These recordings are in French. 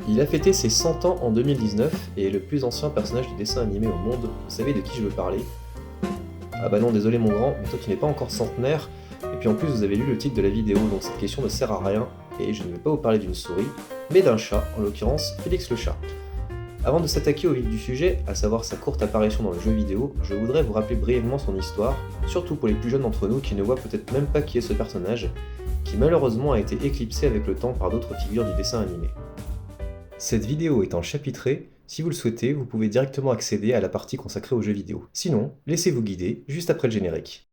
Il a fêté ses 100 ans en 2019 et est le plus ancien personnage du dessin animé au monde. Vous savez de qui je veux parler? Ah bah non, désolé mon grand, mais toi tu n'es pas encore centenaire, et puis en plus vous avez lu le titre de la vidéo, donc cette question ne sert à rien, et je ne vais pas vous parler d'une souris, mais d'un chat, en l'occurrence Félix le chat. Avant de s'attaquer au vif du sujet, à savoir sa courte apparition dans le jeu vidéo, je voudrais vous rappeler brièvement son histoire, surtout pour les plus jeunes d'entre nous qui ne voient peut-être même pas qui est ce personnage, qui malheureusement a été éclipsé avec le temps par d'autres figures du dessin animé. Cette vidéo étant chapitrée, si vous le souhaitez, vous pouvez directement accéder à la partie consacrée aux jeux vidéo. Sinon, laissez-vous guider juste après le générique.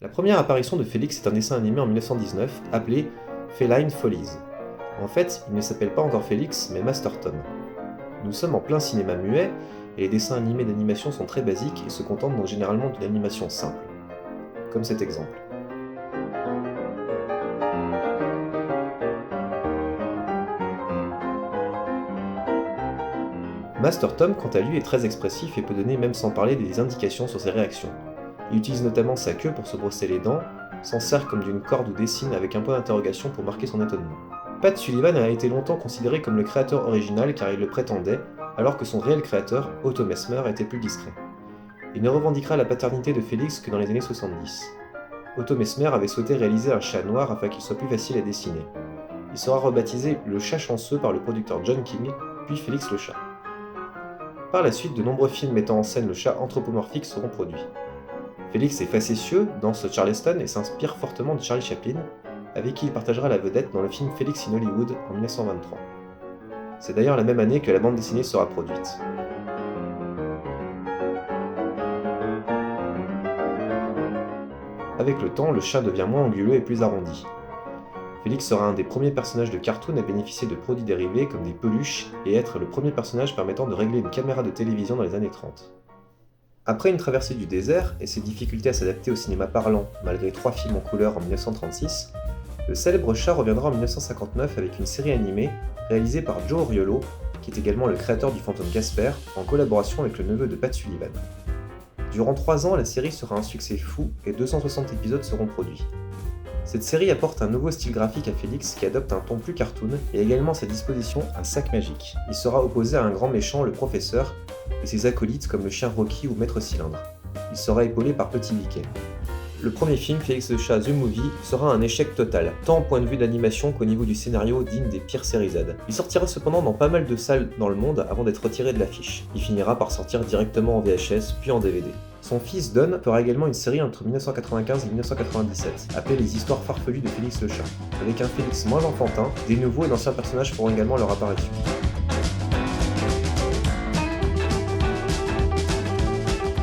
La première apparition de Félix est un dessin animé en 1919 appelé Feline Follies. En fait, il ne s'appelle pas encore Félix, mais Master Tom. Nous sommes en plein cinéma muet, et les dessins animés d'animation sont très basiques et se contentent donc généralement d'une animation simple. Comme cet exemple. Master Tom, quant à lui, est très expressif et peut donner même sans parler des indications sur ses réactions. Il utilise notamment sa queue pour se brosser les dents, s'en sert comme d'une corde ou dessine avec un point d'interrogation pour marquer son étonnement. Pat Sullivan a été longtemps considéré comme le créateur original car il le prétendait, alors que son réel créateur, Otto Messmer, était plus discret. Il ne revendiquera la paternité de Félix que dans les années 70. Otto Messmer avait souhaité réaliser un chat noir afin qu'il soit plus facile à dessiner. Il sera rebaptisé le chat chanceux par le producteur John King, puis Félix le chat. Par la suite, de nombreux films mettant en scène le chat anthropomorphique seront produits. Félix est facétieux, danse Charleston et s'inspire fortement de Charlie Chaplin, avec qui il partagera la vedette dans le film Félix in Hollywood en 1923. C'est d'ailleurs la même année que la bande dessinée sera produite. Avec le temps, le chat devient moins anguleux et plus arrondi. Félix sera un des premiers personnages de cartoon à bénéficier de produits dérivés comme des peluches et être le premier personnage permettant de régler une caméra de télévision dans les années 30. Après une traversée du désert et ses difficultés à s'adapter au cinéma parlant, malgré 3 films en couleur en 1936, le célèbre chat reviendra en 1959 avec une série animée réalisée par Joe Oriolo, qui est également le créateur du fantôme Casper, en collaboration avec le neveu de Pat Sullivan. Durant 3 ans, la série sera un succès fou et 260 épisodes seront produits. Cette série apporte un nouveau style graphique à Félix qui adopte un ton plus cartoon et également à sa disposition un sac magique. Il sera opposé à un grand méchant, le professeur, et ses acolytes comme le chien Rocky ou Maître Cylindre. Il sera épaulé par Petit Mickey. Le premier film, Félix le chat The Movie, sera un échec total, tant au point de vue d'animation qu'au niveau du scénario digne des pires séries Z. Il sortira cependant dans pas mal de salles dans le monde avant d'être retiré de l'affiche. Il finira par sortir directement en VHS puis en DVD. Son fils Don fera également une série entre 1995 et 1997, appelée Les Histoires farfelues de Félix le chat. Avec un Félix moins enfantin, des nouveaux et d'anciens personnages feront également leur apparition.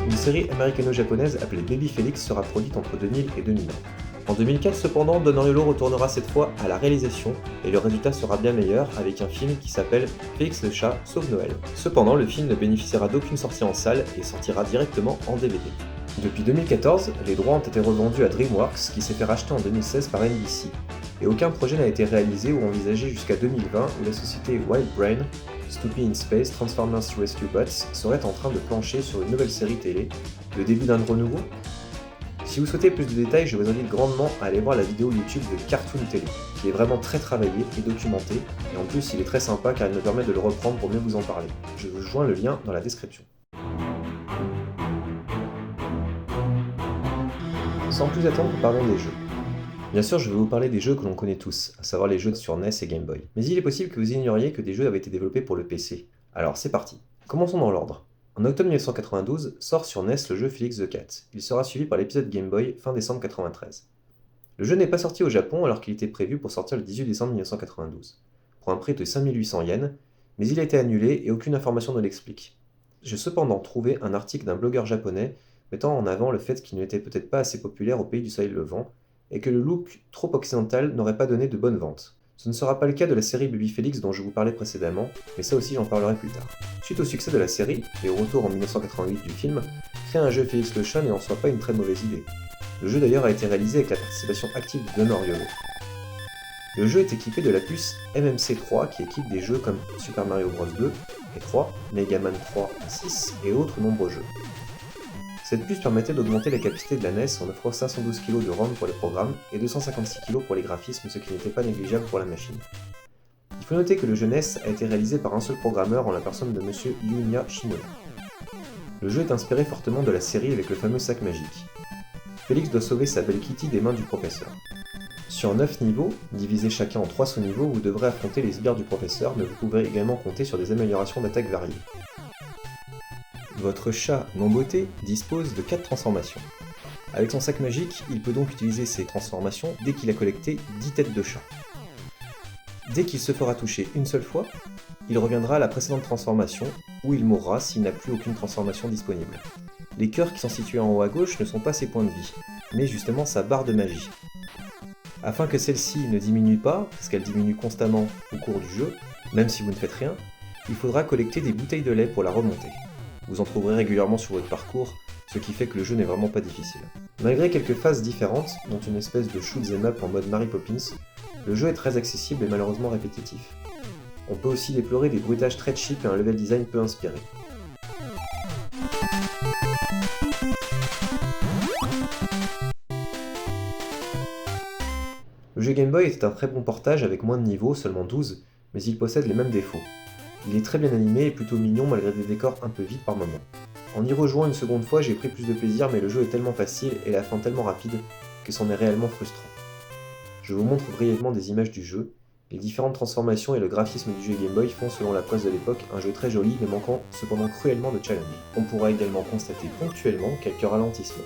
Une série américano-japonaise appelée Baby Félix sera produite entre 2000 et 2001. En 2004 cependant, Don Oriolo retournera cette fois à la réalisation et le résultat sera bien meilleur avec un film qui s'appelle Félix le chat sauve Noël. Cependant, le film ne bénéficiera d'aucune sortie en salle et sortira directement en DVD. Depuis 2014, les droits ont été revendus à DreamWorks qui s'est fait racheter en 2016 par NBC et aucun projet n'a été réalisé ou envisagé jusqu'à 2020 où la société Wild Brain, Stoopy in Space, Transformers Rescue Bots serait en train de plancher sur une nouvelle série télé, le début d'un renouveau. Si vous souhaitez plus de détails, je vous invite grandement à aller voir la vidéo YouTube de Cartoon Télé, qui est vraiment très travaillée et documentée, et en plus il est très sympa car il me permet de le reprendre pour mieux vous en parler. Je vous joins le lien dans la description. Sans plus attendre, parlons des jeux. Bien sûr, je vais vous parler des jeux que l'on connaît tous, à savoir les jeux sur NES et Game Boy. Mais il est possible que vous ignoriez que des jeux avaient été développés pour le PC. Alors c'est parti. Commençons dans l'ordre. En octobre 1992, sort sur NES le jeu Félix the Cat. Il sera suivi par l'épisode Game Boy fin décembre 1993. Le jeu n'est pas sorti au Japon alors qu'il était prévu pour sortir le 18 décembre 1992, pour un prix de 5800 yens, mais il a été annulé et aucune information ne l'explique. J'ai cependant trouvé un article d'un blogueur japonais mettant en avant le fait qu'il n'était peut-être pas assez populaire au pays du soleil levant, et que le look trop occidental n'aurait pas donné de bonnes ventes. Ce ne sera pas le cas de la série Baby Felix dont je vous parlais précédemment, mais ça aussi j'en parlerai plus tard. Suite au succès de la série, et au retour en 1988 du film, créer un jeu Félix le Chat n'est en soi pas une très mauvaise idée. Le jeu d'ailleurs a été réalisé avec la participation active de Noriolo. Le jeu est équipé de la puce MMC3 qui équipe des jeux comme Super Mario Bros 2 et 3, Mega Man 3, 6 et autres nombreux jeux. Cette puce permettait d'augmenter la capacité de la NES en offrant 512 kg de RAM pour les programmes et 256 kg pour les graphismes, ce qui n'était pas négligeable pour la machine. Il faut noter que le jeu NES a été réalisé par un seul programmeur en la personne de Monsieur Yunya Shimoda. Le jeu est inspiré fortement de la série avec le fameux sac magique. Félix doit sauver sa belle Kitty des mains du professeur. Sur 9 niveaux, divisés chacun en 3 sous-niveaux, vous devrez affronter les sbires du professeur, mais vous pourrez également compter sur des améliorations d'attaque variées. Votre chat non-beauté dispose de 4 transformations. Avec son sac magique, il peut donc utiliser ces transformations dès qu'il a collecté 10 têtes de chat. Dès qu'il se fera toucher une seule fois, il reviendra à la précédente transformation, où il mourra s'il n'a plus aucune transformation disponible. Les cœurs qui sont situés en haut à gauche ne sont pas ses points de vie, mais justement sa barre de magie. Afin que celle-ci ne diminue pas, parce qu'elle diminue constamment au cours du jeu, même si vous ne faites rien, il faudra collecter des bouteilles de lait pour la remonter. Vous en trouverez régulièrement sur votre parcours, ce qui fait que le jeu n'est vraiment pas difficile. Malgré quelques phases différentes, dont une espèce de shoot'em up en mode Mary Poppins, le jeu est très accessible et malheureusement répétitif. On peut aussi déplorer des bruitages très cheap et un level design peu inspiré. Le jeu Game Boy était un très bon portage avec moins de niveaux, seulement 12, mais il possède les mêmes défauts. Il est très bien animé et plutôt mignon malgré des décors un peu vides par moments. En y rejoignant une seconde fois, j'ai pris plus de plaisir, mais le jeu est tellement facile et la fin tellement rapide que c'en est réellement frustrant. Je vous montre brièvement des images du jeu. Les différentes transformations et le graphisme du jeu Game Boy font, selon la presse de l'époque, un jeu très joli mais manquant cependant cruellement de challenge. On pourra également constater ponctuellement quelques ralentissements.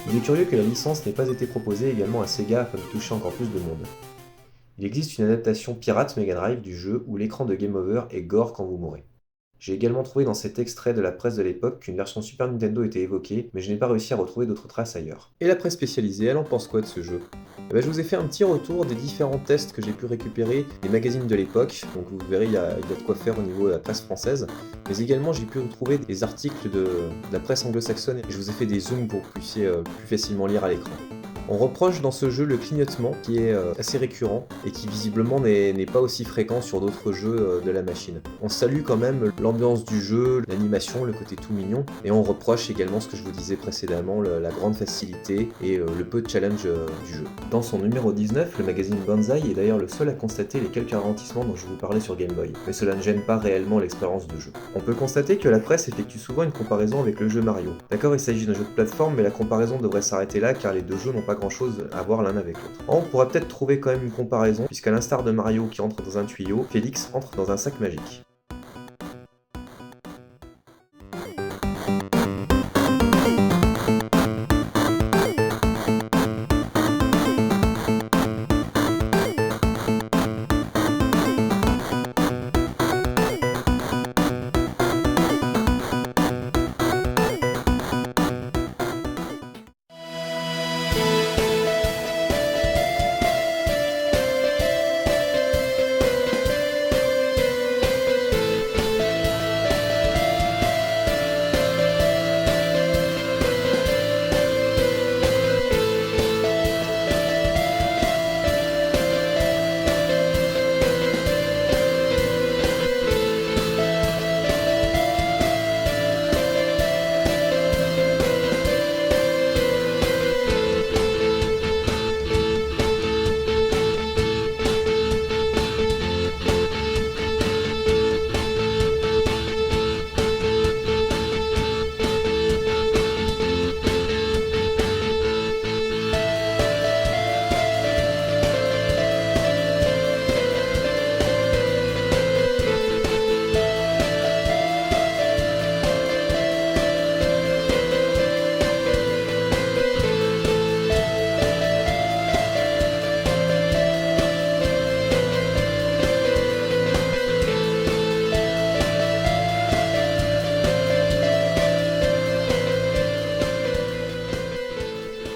Il est curieux que la licence n'ait pas été proposée également à Sega afin de toucher encore plus de monde. Il existe une adaptation pirate Mega Drive du jeu où l'écran de Game Over est gore quand vous mourrez. J'ai également trouvé dans cet extrait de la presse de l'époque qu'une version Super Nintendo était évoquée, mais je n'ai pas réussi à retrouver d'autres traces ailleurs. Et la presse spécialisée, elle en pense quoi de ce jeu ? Je vous ai fait un petit retour des différents tests que j'ai pu récupérer des magazines de l'époque, donc vous verrez il y a de quoi faire au niveau de la presse française, mais également j'ai pu retrouver des articles de la presse anglo-saxonne et je vous ai fait des zooms pour que vous puissiez plus facilement lire à l'écran. On reproche dans ce jeu le clignotement qui est assez récurrent et qui visiblement n'est pas aussi fréquent sur d'autres jeux de la machine. On salue quand même l'ambiance du jeu, l'animation, le côté tout mignon, et on reproche également ce que je vous disais précédemment, la grande facilité et le peu de challenge du jeu. Dans son numéro 19, le magazine Banzai est d'ailleurs le seul à constater les quelques ralentissements dont je vous parlais sur Game Boy, mais cela ne gêne pas réellement l'expérience de jeu. On peut constater que la presse effectue souvent une comparaison avec le jeu Mario. D'accord, il s'agit d'un jeu de plateforme, mais la comparaison devrait s'arrêter là car les deux jeux n'ont pas grand chose à voir l'un avec l'autre. On pourra peut-être trouver quand même une comparaison, puisqu'à l'instar de Mario qui entre dans un tuyau, Félix entre dans un sac magique.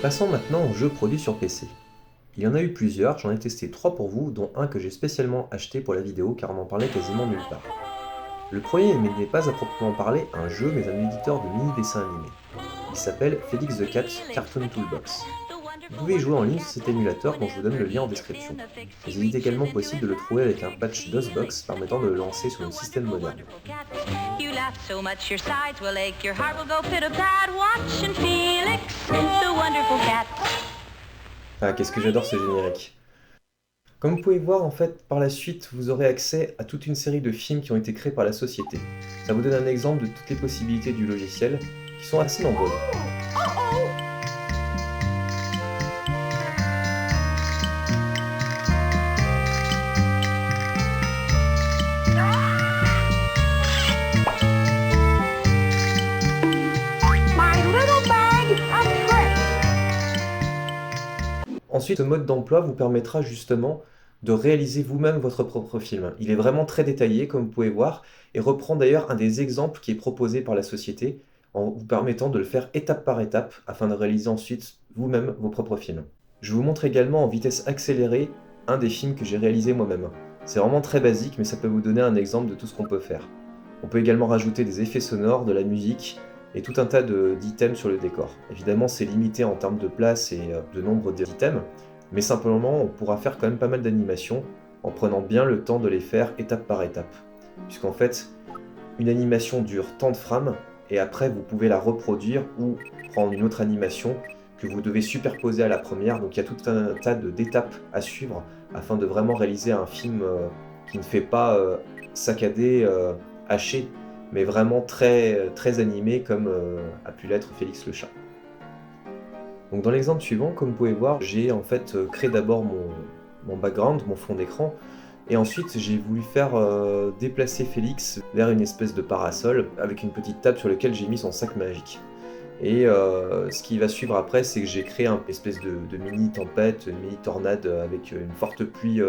Passons maintenant aux jeux produits sur PC. Il y en a eu plusieurs, j'en ai testé 3 pour vous, dont un que j'ai spécialement acheté pour la vidéo car on en parlait quasiment nulle part. Le premier n'est pas à proprement parler un jeu mais un éditeur de mini-dessins animés. Il s'appelle Felix the Cat Cartoon Toolbox. Vous pouvez y jouer en ligne sur cet émulateur dont je vous donne le lien en description. Mais il est également possible de le trouver avec un patch DOSBox permettant de le lancer sur un système moderne. Ah, qu'est-ce que j'adore ce générique. Comme vous pouvez voir, en fait, par la suite, vous aurez accès à toute une série de films qui ont été créés par la société. Ça vous donne un exemple de toutes les possibilités du logiciel, qui sont assez nombreuses. Ensuite, ce mode d'emploi vous permettra justement de réaliser vous-même votre propre film. Il est vraiment très détaillé, comme vous pouvez voir, et reprend d'ailleurs un des exemples qui est proposé par la société, en vous permettant de le faire étape par étape, afin de réaliser ensuite vous-même vos propres films. Je vous montre également en vitesse accélérée un des films que j'ai réalisé moi-même. C'est vraiment très basique, mais ça peut vous donner un exemple de tout ce qu'on peut faire. On peut également rajouter des effets sonores, de la musique, et tout un tas d'items sur le décor. Évidemment, c'est limité en termes de place et de nombre d'items, mais simplement, on pourra faire quand même pas mal d'animations en prenant bien le temps de les faire étape par étape. Puisqu'en fait, une animation dure tant de frames, et après, vous pouvez la reproduire ou prendre une autre animation que vous devez superposer à la première. Donc il y a tout un tas d'étapes à suivre afin de vraiment réaliser un film qui ne fait pas saccadé, haché, mais vraiment très, très animé comme a pu l'être Félix le chat. Donc dans l'exemple suivant, comme vous pouvez voir, j'ai en fait créé d'abord mon background, mon fond d'écran, et ensuite j'ai voulu faire déplacer Félix vers une espèce de parasol avec une petite table sur laquelle j'ai mis son sac magique. Et ce qui va suivre après, c'est que j'ai créé une espèce de mini tempête, une mini tornade avec une forte pluie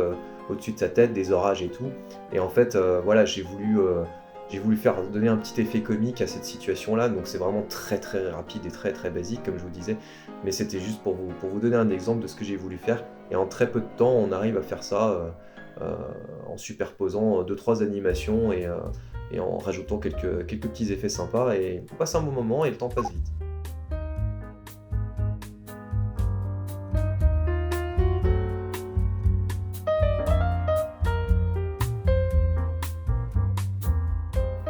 au-dessus de sa tête, des orages et tout. Et en fait, voilà, j'ai voulu faire donner un petit effet comique à cette situation-là, donc c'est vraiment très très rapide et très très basique comme je vous disais, mais c'était juste pour vous donner un exemple de ce que j'ai voulu faire, et en très peu de temps on arrive à faire ça en superposant 2-3 animations et en rajoutant quelques petits effets sympas, et on passe un bon moment et le temps passe vite.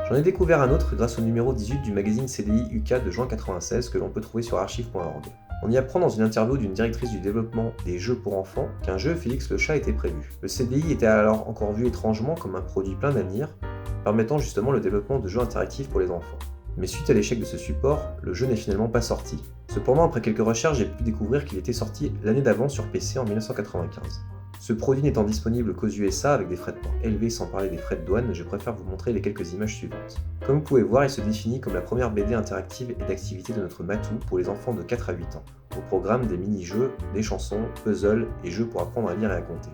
J'en ai découvert un autre grâce au numéro 18 du magazine CDI UK de juin 96 que l'on peut trouver sur archive.org. On y apprend dans une interview d'une directrice du développement des jeux pour enfants qu'un jeu Félix le chat était prévu. Le CDI était alors encore vu étrangement comme un produit plein d'avenir, permettant justement le développement de jeux interactifs pour les enfants. Mais suite à l'échec de ce support, le jeu n'est finalement pas sorti. Cependant, après quelques recherches, j'ai pu découvrir qu'il était sorti l'année d'avant sur PC en 1995. Ce produit n'étant disponible qu'aux USA avec des frais de port élevés sans parler des frais de douane, je préfère vous montrer les quelques images suivantes. Comme vous pouvez voir, il se définit comme la première BD interactive et d'activité de notre Matou pour les enfants de 4 à 8 ans. Au programme des mini-jeux, des chansons, puzzles et jeux pour apprendre à lire et à compter.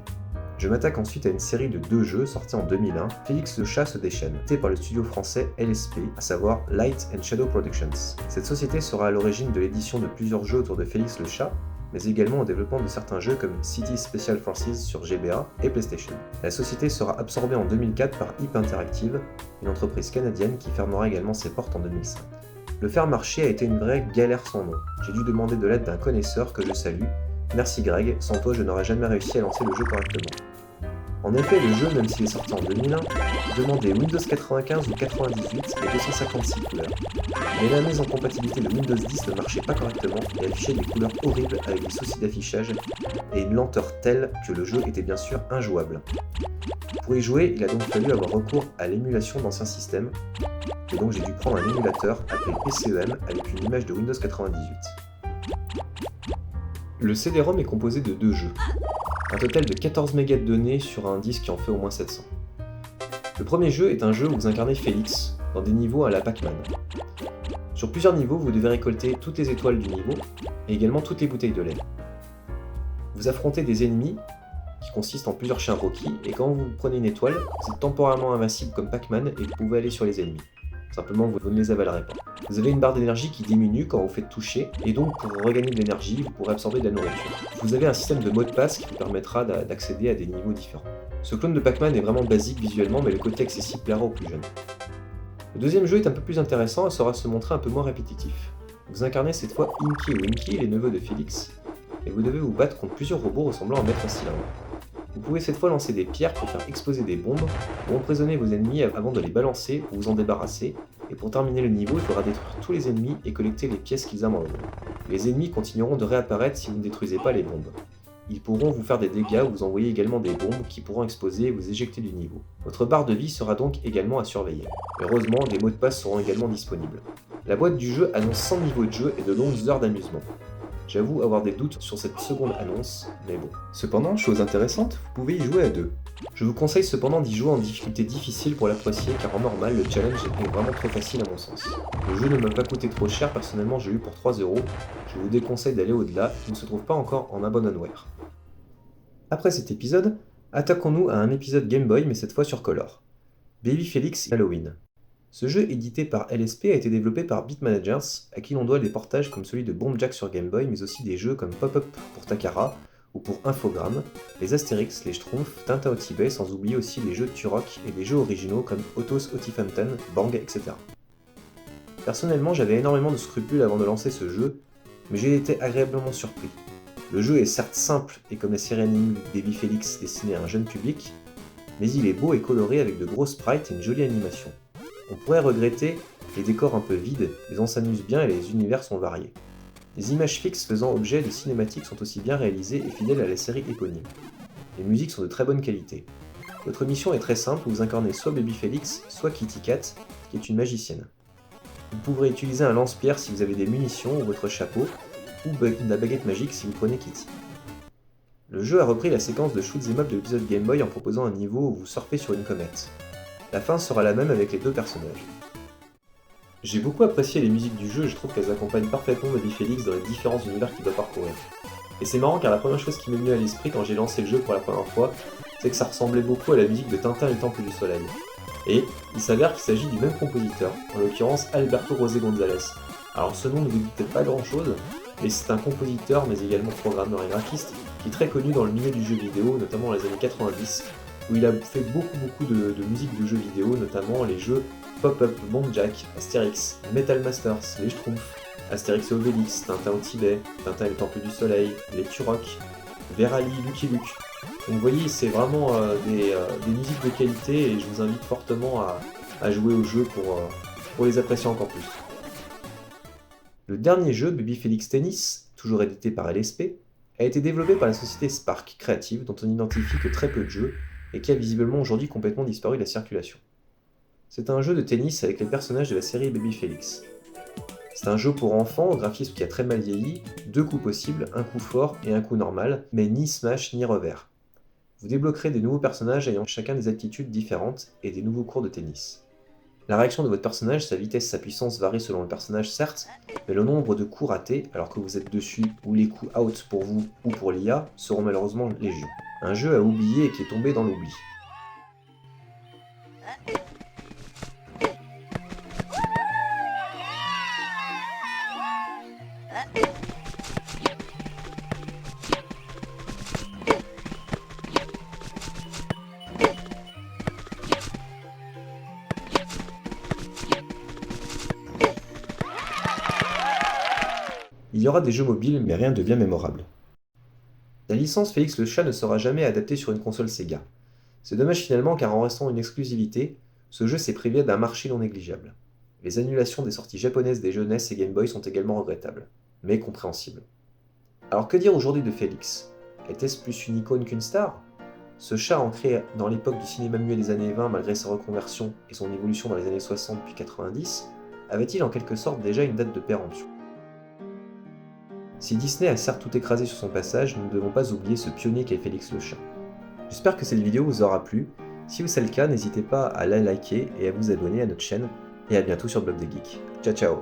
Je m'attaque ensuite à une série de 2 jeux sortis en 2001, Félix le chat se déchaîne, fait par le studio français LSP, à savoir Light and Shadow Productions. Cette société sera à l'origine de l'édition de plusieurs jeux autour de Félix le chat, mais également au développement de certains jeux comme City Special Forces sur GBA et PlayStation. La société sera absorbée en 2004 par IP Interactive, une entreprise canadienne qui fermera également ses portes en 2005. Le faire marcher a été une vraie galère sans nom. J'ai dû demander de l'aide d'un connaisseur que je salue. Merci Greg, sans toi je n'aurais jamais réussi à lancer le jeu correctement. En effet, le jeu, même s'il est sorti en 2001, demandait Windows 95 ou 98 et 256 couleurs. Mais la mise en compatibilité de Windows 10 ne marchait pas correctement et affichait des couleurs horribles avec des soucis d'affichage et une lenteur telle que le jeu était bien sûr injouable. Pour y jouer, il a donc fallu avoir recours à l'émulation d'anciens systèmes, et donc j'ai dû prendre un émulateur appelé PCEM avec une image de Windows 98. Le CD-ROM est composé de 2 jeux. Un total de 14 mégas de données sur un disque qui en fait au moins 700. Le premier jeu est un jeu où vous incarnez Félix, dans des niveaux à la Pac-Man. Sur plusieurs niveaux, vous devez récolter toutes les étoiles du niveau, et également toutes les bouteilles de lait. Vous affrontez des ennemis, qui consistent en plusieurs chiens Rocky, et quand vous prenez une étoile, vous êtes temporairement invincible comme Pac-Man et vous pouvez aller sur les ennemis. Simplement, vous ne les avalerez pas. Vous avez une barre d'énergie qui diminue quand vous faites toucher, et donc pour regagner de l'énergie, vous pourrez absorber de la nourriture. Vous avez un système de mot de passe qui vous permettra d'accéder à des niveaux différents. Ce clone de Pac-Man est vraiment basique visuellement, mais le côté accessible plaira aux plus jeunes. Le deuxième jeu est un peu plus intéressant et saura se montrer un peu moins répétitif. Vous incarnez cette fois Inky et Winky, les neveux de Félix, et vous devez vous battre contre plusieurs robots ressemblant à Maître Cylindre. Vous pouvez cette fois lancer des pierres pour faire exploser des bombes, ou emprisonner vos ennemis avant de les balancer ou vous en débarrasser, et pour terminer le niveau, il faudra détruire tous les ennemis et collecter les pièces qu'ils abandonnent. Les ennemis continueront de réapparaître si vous ne détruisez pas les bombes. Ils pourront vous faire des dégâts ou vous envoyer également des bombes qui pourront exploser et vous éjecter du niveau. Votre barre de vie sera donc également à surveiller. Heureusement, des mots de passe seront également disponibles. La boîte du jeu annonce 100 niveaux de jeu et de longues heures d'amusement. J'avoue avoir des doutes sur cette seconde annonce, mais bon. Cependant, chose intéressante, vous pouvez y jouer à deux. Je vous conseille cependant d'y jouer en difficulté difficile pour l'apprécier car en normal, le challenge est vraiment trop facile à mon sens. Le jeu ne m'a pas coûté trop cher, personnellement j'ai eu pour 3€, je vous déconseille d'aller au-delà, il ne se trouve pas encore en abandonware. Après cet épisode, attaquons-nous à un épisode Game Boy mais cette fois sur Color. Baby Felix Halloween. Ce jeu édité par LSP a été développé par Beat Managers, à qui l'on doit des portages comme celui de Bomb Jack sur Game Boy, mais aussi des jeux comme Pop-Up pour Takara, ou pour Infogrames, les Astérix, les Schtroumpfs, Tintin au Tibet, sans oublier aussi les jeux Turok et des jeux originaux comme Autos Otifanten, Bang, etc. Personnellement, j'avais énormément de scrupules avant de lancer ce jeu, mais j'ai été agréablement surpris. Le jeu est certes simple, et comme la série animée Baby Felix destinée à un jeune public, mais il est beau et coloré avec de gros sprites et une jolie animation. On pourrait regretter les décors un peu vides, mais on s'amuse bien et les univers sont variés. Les images fixes faisant objet de cinématiques sont aussi bien réalisées et fidèles à la série éponyme. Les musiques sont de très bonne qualité. Votre mission est très simple, vous incarnez soit Baby Felix, soit Kitty Cat, qui est une magicienne. Vous pourrez utiliser un lance-pierre si vous avez des munitions ou votre chapeau, ou la baguette magique si vous prenez Kitty. Le jeu a repris la séquence de shoot 'em up de l'épisode Game Boy en proposant un niveau où vous surfez sur une comète. La fin sera la même avec les deux personnages. J'ai beaucoup apprécié les musiques du jeu et je trouve qu'elles accompagnent parfaitement Baby Felix dans les différents univers qu'il doit parcourir. Et c'est marrant car la première chose qui m'est venue à l'esprit quand j'ai lancé le jeu pour la première fois, c'est que ça ressemblait beaucoup à la musique de Tintin et le Temple du Soleil. Et il s'avère qu'il s'agit du même compositeur, en l'occurrence Alberto José González. Alors ce nom ne vous dit peut-être pas grand chose, mais c'est un compositeur mais également programmeur et graphiste qui est très connu dans le milieu du jeu vidéo, notamment dans les années 90, où il a fait beaucoup de musique de jeux vidéo, notamment les jeux Pop-Up, Bomb Jack, Astérix, Metal Masters, les Schtroumpfs, Astérix et Obélix, Tintin au Tibet, Tintin et le Temple du Soleil, les Turok, Verali, Lucky Luke. Donc vous voyez, c'est vraiment des musiques de qualité et je vous invite fortement à jouer au jeu pour les apprécier encore plus. Le dernier jeu, Baby Felix Tennis, toujours édité par LSP, a été développé par la société Spark Creative, dont on n'identifie que très peu de jeux, et qui a visiblement aujourd'hui complètement disparu de la circulation. C'est un jeu de tennis avec les personnages de la série Baby Felix. C'est un jeu pour enfants au graphisme qui a très mal vieilli, 2 coups possibles, un coup fort et un coup normal, mais ni smash ni revers. Vous débloquerez des nouveaux personnages ayant chacun des aptitudes différentes et des nouveaux cours de tennis. La réaction de votre personnage, sa vitesse, sa puissance varient selon le personnage certes, mais le nombre de coups ratés alors que vous êtes dessus ou les coups out pour vous ou pour l'IA seront malheureusement légion. Un jeu à oublier et qui est tombé dans l'oubli. Il y aura des jeux mobiles, mais rien de bien mémorable. La licence Félix le Chat ne sera jamais adaptée sur une console Sega. C'est dommage finalement car en restant une exclusivité, ce jeu s'est privé d'un marché non négligeable. Les annulations des sorties japonaises des jeux NES et Game Boy sont également regrettables, mais compréhensibles. Alors que dire aujourd'hui de Félix? Était-ce plus une icône qu'une star? Ce chat ancré dans l'époque du cinéma muet des années 20 malgré sa reconversion et son évolution dans les années 60 puis 90, avait-il en quelque sorte déjà une date de péremption? Si Disney a certes tout écrasé sur son passage, nous ne devons pas oublier ce pionnier qu'est Félix le Chat. J'espère que cette vidéo vous aura plu. Si c'est le cas, n'hésitez pas à la liker et à vous abonner à notre chaîne. Et à bientôt sur Blog des Geeks. Ciao ciao.